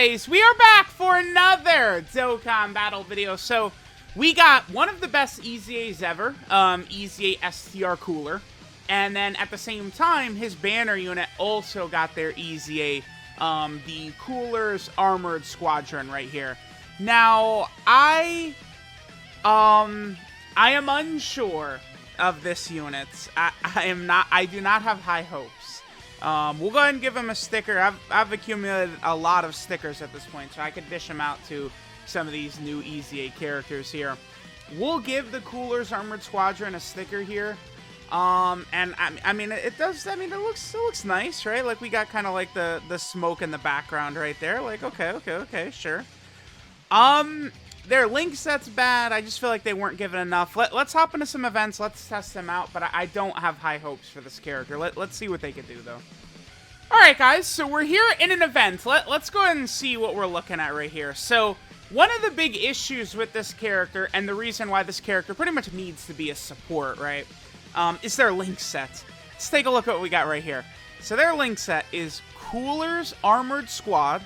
guys, we are back for another Dokkan battle video. So, we got one of the best EZAs ever, EZA STR Cooler. And then at the same time, his banner unit also got their EZA, the Cooler's Armored Squadron right here. Now, I am unsure of this unit. I do not have high hopes. We'll go ahead and give him a sticker. I've accumulated a lot of stickers at this point, so I could dish them out to some of these new EZA characters here. We'll give the Cooler's Armored Squadron a sticker here. And I mean, it looks nice, right? Like, we got kind of like the smoke in the background right there. Like, okay, sure. Their link set's bad. I just feel like they weren't given enough. Let's hop into some events. Let's test them out. But I don't have high hopes for this character. Let's see what they can do, though. Alright, guys. So we're here in an event. Let's go ahead and see what we're looking at right here. So one of the big issues with this character, and the reason why this character pretty much needs to be a support, right, is their link set. Let's take a look at what we got right here. So their link set is Cooler's Armored Squad,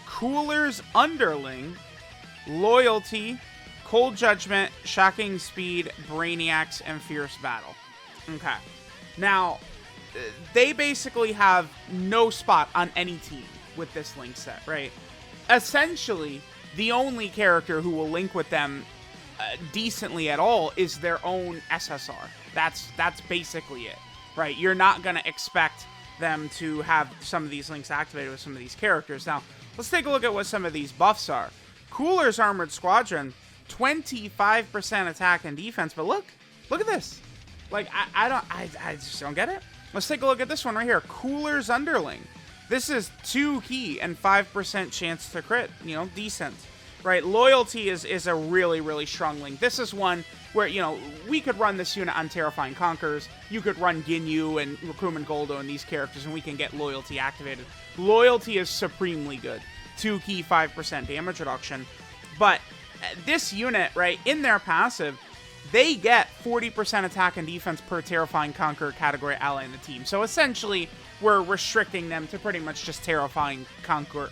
Cooler's Underling, Loyalty, Cold Judgment, Shocking Speed, Brainiacs, and Fierce Battle. Okay. Now, they basically have no spot on any team with this link set, right? Essentially, the only character who will link with them decently at all is their own SSR. That's basically it, right? You're not going to expect them to have some of these links activated with some of these characters. Now, let's take a look at what some of these buffs are. Cooler's Armored Squadron, 25% attack and defense, but look at this. Like, I just don't get it. Let's take a look at this one right here. Cooler's Underling. This is 2 key and 5% chance to crit. You know, decent. Right, Loyalty is a really, really strong link. This is one where, you know, we could run this unit on Terrifying Conquerors. You could run Ginyu and Recruitment Goldo and these characters, and we can get Loyalty activated. Loyalty is supremely good. 2 key, 5% damage reduction. But this unit, right, in their passive, they get 40% attack and defense per Terrifying Conqueror category ally in the team. So essentially, we're restricting them to pretty much just Terrifying Conqueror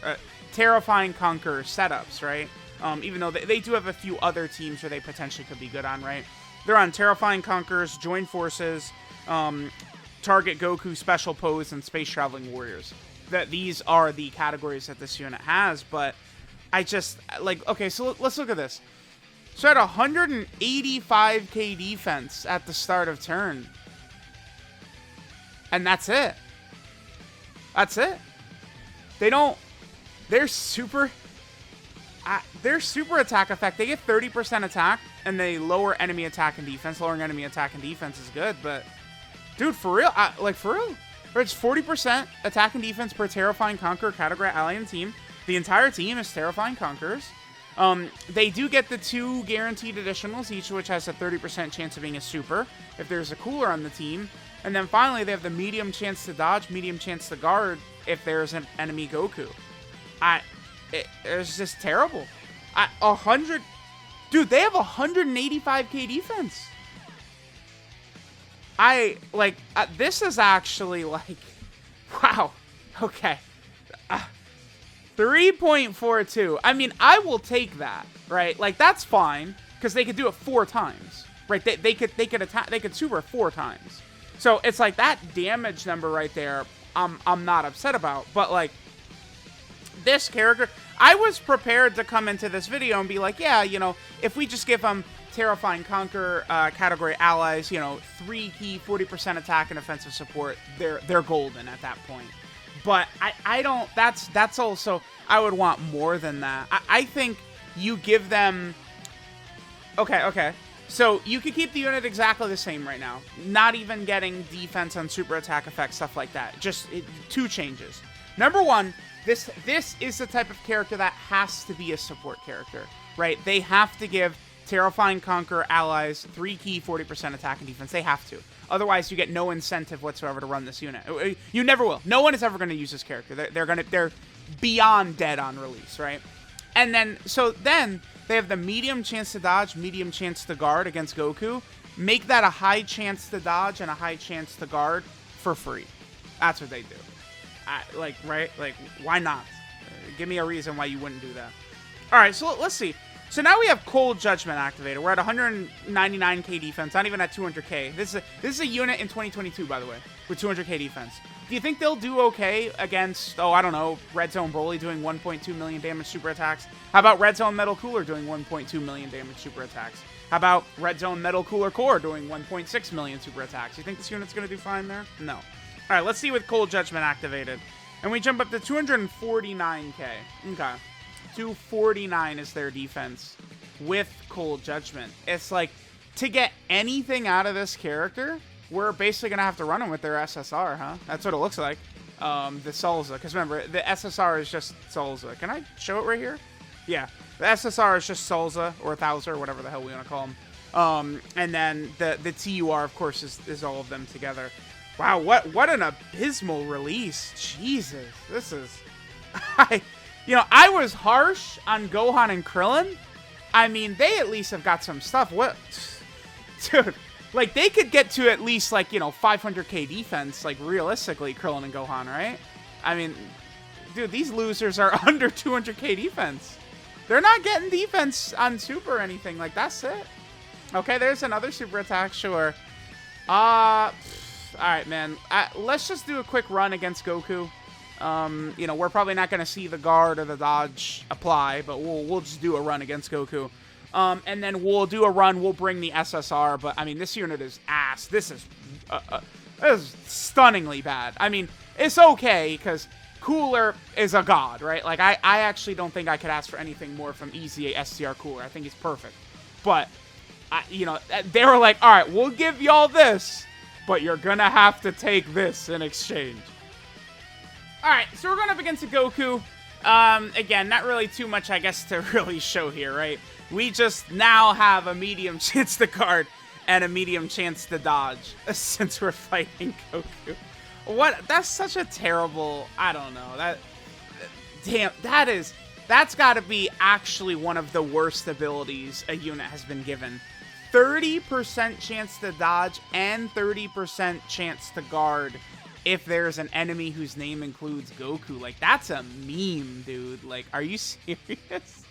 setups, right? Even though they do have a few other teams where they potentially could be good on, right? They're on Terrifying Conquerors, Join Forces, Target Goku, Special Pose, and Space Traveling Warriors. These are the categories that this unit has, but I just, like, okay, so let's look at this. So at 185k defense at the start of turn. And that's it. That's it. Their super attack effect, they get 30% attack, and they lower enemy attack and defense. Lowering enemy attack and defense is good, but, dude, for real, for real. It's 40% attack and defense per Terrifying Conqueror category ally in the team. The entire team is Terrifying Conquerors. They do get the 2 guaranteed additionals, each of which has a 30% chance of being a super, if there's a Cooler on the team. And then finally, they have the medium chance to dodge, medium chance to guard, if there's an enemy Goku. It's just terrible. Dude, they have 185k defense. This is actually, like, wow. Okay. 3.42. I mean, I will take that, right? Like, that's fine, because they could do it 4 times, right? They could super 4 times. So it's like that damage number right there, I'm not upset about. But, like, this character, I was prepared to come into this video and be like, yeah, you know, if we just give them Terrifying Conqueror category allies, you know, 3 key, 40% attack and offensive support, they're golden at that point. But I don't, that's also, I would want more than that. I think you give them, okay. So you could keep the unit exactly the same right now. Not even getting defense on super attack effects, stuff like that. Just 2 changes. Number 1, this is the type of character that has to be a support character, right? They have to give Terrifying Conqueror allies 3 key, 40% attack and defense. They have to. Otherwise, you get no incentive whatsoever to run this unit. You never will. No one is ever going to use this character. They're beyond dead on release, right? And then, so then they have the medium chance to dodge, medium chance to guard against Goku. Make that a high chance to dodge and a high chance to guard for free. That's what they do. Right? Like, why not? Give me a reason why you wouldn't do that. All right, so let's see. So now we have Cold Judgment activated. We're at 199k defense, not even at 200k. This is a unit in 2022, by the way, with 200k defense. Do you think they'll do okay against, oh, I don't know, Red Zone Broly doing 1.2 million damage super attacks? How about Red Zone Metal Cooler doing 1.2 million damage super attacks? How about Red Zone Metal Cooler Core doing 1.6 million super attacks? You think this unit's going to do fine there? No. All right, let's see with Cold Judgment activated. And we jump up to 249k. Okay. 249 is their defense with Cold Judgment. It's like, to get anything out of this character, we're basically going to have to run them with their SSR, huh? That's what it looks like. The Salza. Because remember, the SSR is just Salza. Can I show it right here? Yeah. The SSR is just Salza, or Thouser, or whatever the hell we want to call them. And then the TUR, of course, is all of them together. Wow, what an abysmal release. Jesus. This is... I was harsh on Gohan and Krillin. I mean, they at least have got some stuff. What? Dude, like, they could get to at least, like, 500k defense, like, realistically, Krillin and Gohan, right? I mean, dude, these losers are under 200k defense. They're not getting defense on super or anything. Like, that's it. Okay, there's another super attack, sure. All right, man. Let's just do a quick run against Goku. We're probably not going to see the guard or the dodge apply, but we'll just do a run against Goku. And then we'll do a run, we'll bring the SSR, but, I mean, this unit is ass. This is stunningly bad. I mean, it's okay, because Cooler is a god, right? Like, I actually don't think I could ask for anything more from EZA STR Cooler. I think he's perfect. But, they were like, all right, we'll give y'all this, but you're going to have to take this in exchange. Alright, so we're going up against a Goku. Again, not really too much, I guess, to really show here, right? We just now have a medium chance to guard and a medium chance to dodge since we're fighting Goku. What? That's such a terrible... I don't know. Damn, that's got to be actually one of the worst abilities a unit has been given. 30% chance to dodge and 30% chance to guard if there's an enemy whose name includes Goku. Like, that's a meme, dude. Like, are you serious?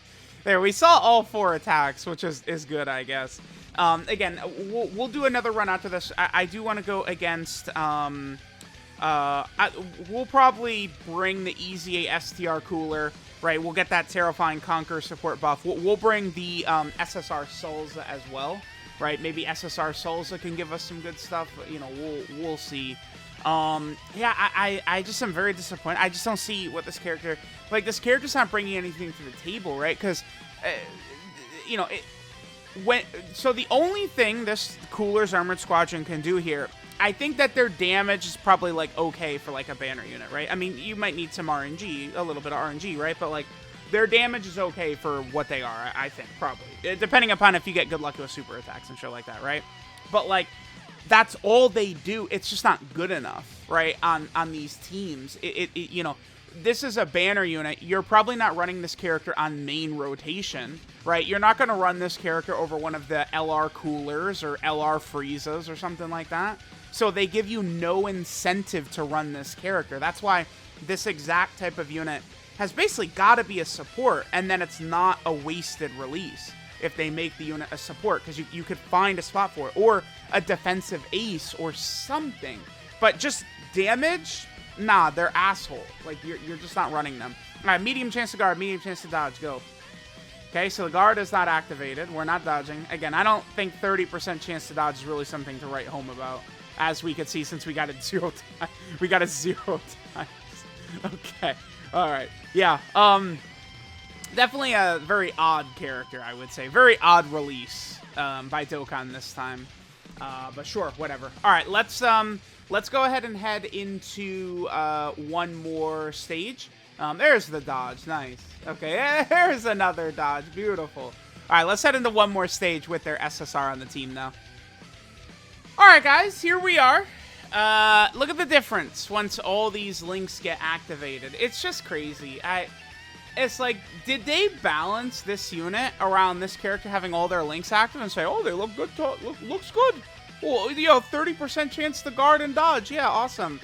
There, we saw all 4 attacks, which is good, I guess. Again, we'll do another run after this. I do want to go against... we'll probably bring the EZA STR Cooler, right? We'll get that Terrifying Conquer support buff. We'll bring the SSR Salza as well, right? Maybe SSR Salza can give us some good stuff. But, we'll see. Yeah, I just am very disappointed. I just don't see what this character... Like, this character's not bringing anything to the table, right? Because, so the only thing this Cooler's Armored Squadron can do here, I think that their damage is probably, like, okay for, like, a banner unit, right? I mean, you might need some RNG, a little bit of RNG, right? But, like, their damage is okay for what they are, I think, probably. Depending upon if you get good luck with super attacks and shit like that, right? But, like... That's all they do. It's just not good enough, right, on these teams. This is a banner unit. You're probably not running this character on main rotation, right? You're not going to run this character over one of the LR Coolers or LR Friezas or something like that. So they give you no incentive to run this character. That's why this exact type of unit has basically got to be a support, and then it's not a wasted release if they make the unit a support, because you could find a spot for it, or a defensive ace or something. But just damage, nah, they're asshole. Like, you're just not running them. All right, medium chance to guard, medium chance to dodge, go. Okay, so the guard is not activated. We're not dodging. Again, I don't think 30% chance to dodge is really something to write home about, as we could see since we got it 0 times. We got it 0 times. Okay, all right. Yeah, definitely a very odd character, I would say. Very odd release by Dokkan this time. But sure, whatever. All right, let's go ahead and head into one more stage. There's the dodge. Nice. Okay, there's another dodge. Beautiful. All right, let's head into one more stage with their SSR on the team now. All right, guys, here we are. Look at the difference once all these links get activated. It's just crazy. It's like, did they balance this unit around this character having all their links active and say, oh, they look good, looks good. Well, 30% chance to guard and dodge. Yeah, awesome.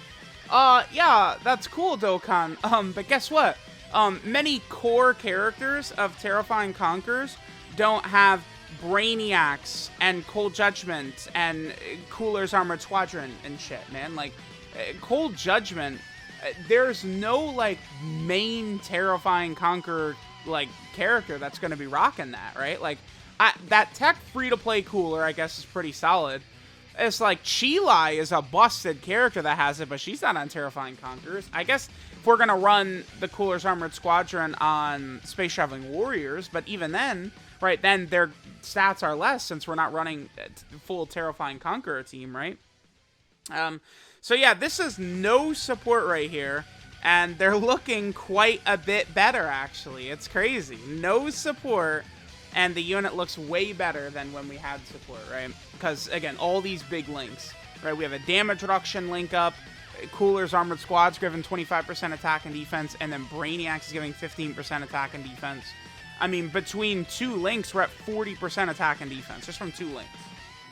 Yeah, that's cool, Dokkan. But guess what? many core characters of Terrifying Conquerors don't have Brainiacs and Cold Judgment and Cooler's Armored Squadron and shit, man. Like, Cold Judgment, there's no, like, main Terrifying Conqueror, like, character that's going to be rocking that, right? Like, that tech free-to-play Cooler, I guess, is pretty solid. It's like, Chi-Lai is a busted character that has it, but she's not on Terrifying Conquerors. I guess if we're going to run the Cooler's Armored Squadron on Space Traveling Warriors, but even then, right, then their stats are less since we're not running a full Terrifying Conqueror team, right? So yeah, this is no support right here, and they're looking quite a bit better, actually. It's crazy. No support, and the unit looks way better than when we had support, right? Because, again, all these big links, right? We have a damage reduction link up, Cooler's Armored Squad's giving 25% attack and defense, and then Brainiacs is giving 15% attack and defense. I mean, between two links, we're at 40% attack and defense, just from two links,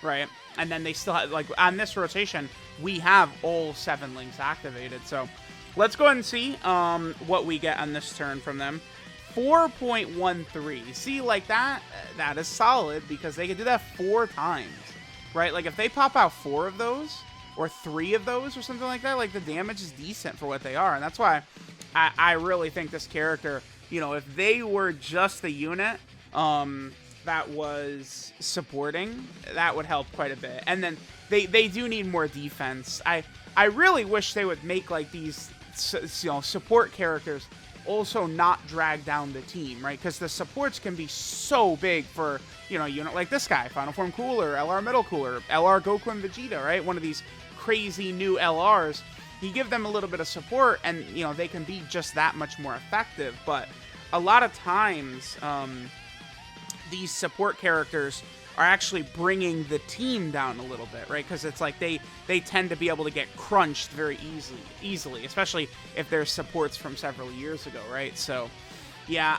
right? And then they still have, like, on this rotation, we have all 7 links activated. So let's go ahead and see what we get on this turn from them. 4.13. See, like, that is solid because they could do that 4 times, right? Like, if they pop out 4 of those or 3 of those or something like that, like, the damage is decent for what they are. And that's why I really think this character, you know, if they were just a unit that was supporting, that would help quite a bit. And then they do need more defense. I really wish they would make, like, these, you know, support characters also not drag down the team, right? Because the supports can be so big for, you know, a unit like this guy, Final Form Cooler, LR Middle Cooler, LR Goku and Vegeta, right? One of these crazy new LRs. You give them a little bit of support and, you know, they can be just that much more effective. But a lot of times, these support characters are actually bringing the team down a little bit, right? Because it's like they tend to be able to get crunched very easily, especially if there's supports from several years ago, right? So, yeah,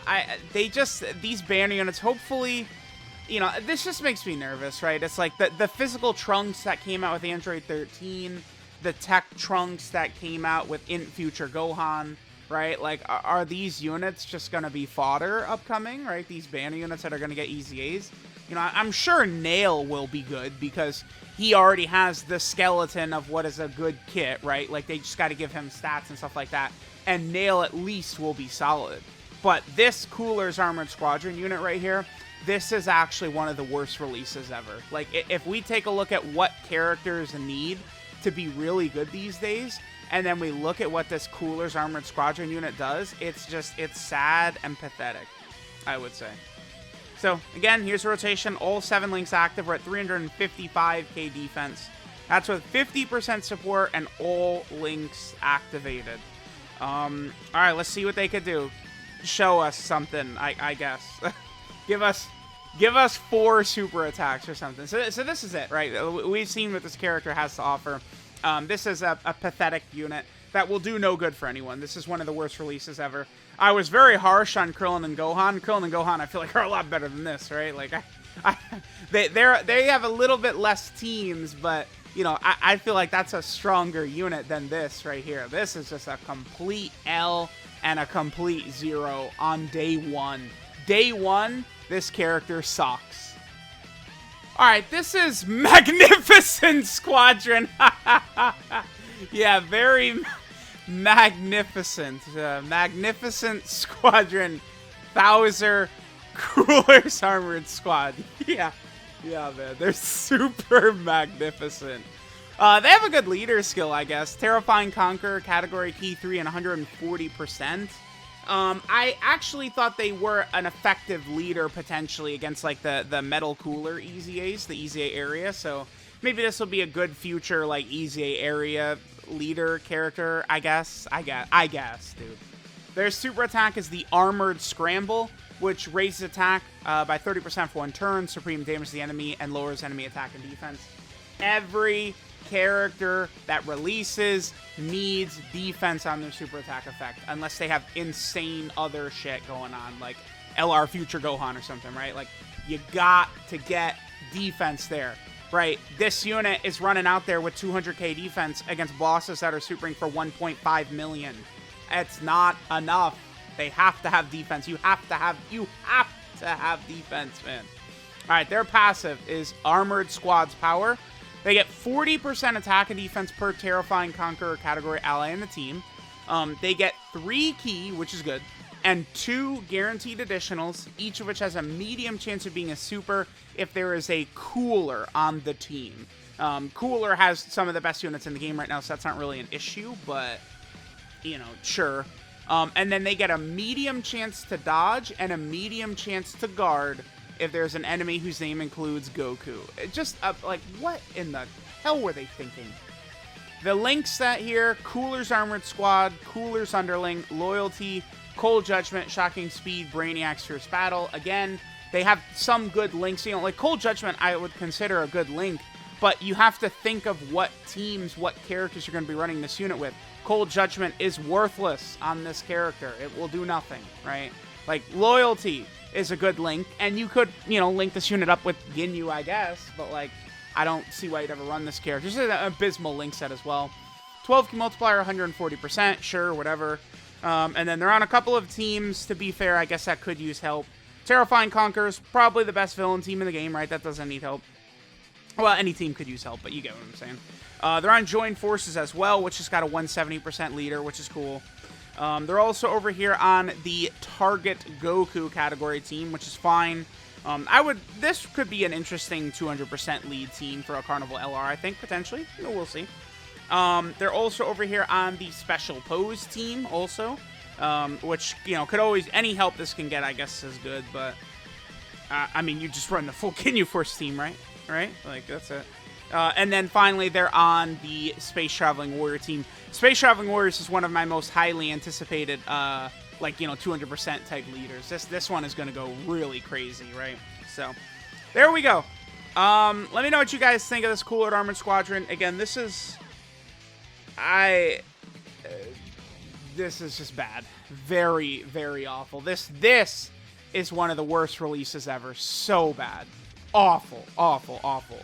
these banner units, hopefully, you know, this just makes me nervous, right? It's like the physical trunks that came out with Android 13, the tech trunks that came out with Future Gohan, right? Like, are these units just going to be fodder upcoming, right? These banner units that are going to get EZAs? You know, I'm sure Nail will be good because he already has the skeleton of what is a good kit, right? Like, they just got to give him stats and stuff like that. And Nail at least will be solid. But this Cooler's Armored Squadron unit right here, this is actually one of the worst releases ever. Like, if we take a look at what characters need to be really good these days, and then we look at what this Cooler's Armored Squadron unit does, it's sad and pathetic, I would say. So, again, here's the rotation. All 7 links active. We're at 355k defense. That's with 50% support and all links activated. All right, let's see what they could do. Show us something, I guess. give us 4 super attacks or something. So this is it, right? We've seen what this character has to offer. This is a pathetic unit that will do no good for anyone. This is one of the worst releases ever. I was very harsh on Krillin and Gohan. Krillin and Gohan, I feel like, are a lot better than this, right? Like, they have a little bit less teams, but, you know, I feel like that's a stronger unit than this right here. This is just a complete L and a complete 0 on day 1. Day 1, this character sucks. Alright, this is Magnificent Squadron. Yeah, very magnificent. Magnificent Squadron. Bowser Cooler's Armored Squad. Yeah, man. They're super magnificent. They have a good leader skill, I guess. Terrifying Conqueror, category key 3, and 140%. I actually thought they were an effective leader, potentially, against, like, the Metal Cooler EZAs, the EZA area, so maybe this will be a good future, like, EZA area leader character, I guess, dude. Their super attack is the Armored Scramble, which raises attack by 30% for 1 turn, supreme damage to the enemy, and lowers enemy attack and defense. Every character that releases needs defense on their super attack effect, unless they have insane other shit going on, like LR Future Gohan or something, right? Like, you got to get defense there, right? This unit is running out there with 200k defense against bosses that are supering for 1.5 million. It's not enough. They have to have defense. You have to have defense, man. All right, their passive is Armored Squad's Power. They get 40% attack and defense per Terrifying Conqueror category ally in the team. They get 3 key, which is good, and 2 guaranteed additionals, each of which has a medium chance of being a super if there is a Cooler on the team. Cooler has some of the best units in the game right now, so that's not really an issue, but, you know, sure. And then they get a medium chance to dodge and a medium chance to guard if there's an enemy whose name includes Goku. It just, like, what in the hell were they thinking? The link set here: Cooler's Armored Squad, Cooler's Underling, Loyalty, Cold Judgment, Shocking Speed, Brainiac's Fierce Battle. Again, they have some good links. You know, like Cold Judgment I would consider a good link, but you have to think of what teams, what characters you're going to be running this unit with. Cold Judgment is worthless on this character. It will do nothing, right? Like, Loyalty is a good link, and you could, you know, link this unit up with Ginyu, I guess, but, like, I don't see why you'd ever run this character. This is an abysmal link set as well. 12 key multiplier, 140%, sure, whatever. And then they're on a couple of teams. To be fair, I guess that could use help. Terrifying Conqueror's probably the best villain team in the game, right? That doesn't need help. Well, any team could use help, but you get what I'm saying. They're on Joined Forces as well, which has got a 170% leader, which is cool. They're also over here on the Target Goku category team, which is fine. This could be an interesting 200% lead team for a Carnival LR, I think, potentially. We'll see. They're also over here on the Special Pose team, also, which, you know, could always, any help this can get, I guess, is good, but, I mean, you just run the full Ginyu Force team, right? Right? Like, that's it. And then finally, they're on the Space Traveling Warrior team. Space Traveling Warriors is one of my most highly anticipated, like, you know, 200% type leaders. This one is going to go really crazy, right? So, there we go. Let me know what you guys think of this Cooler Armored Squadron. Again, this is... this is just bad. Very, very awful. This is one of the worst releases ever. So bad. Awful, awful, awful.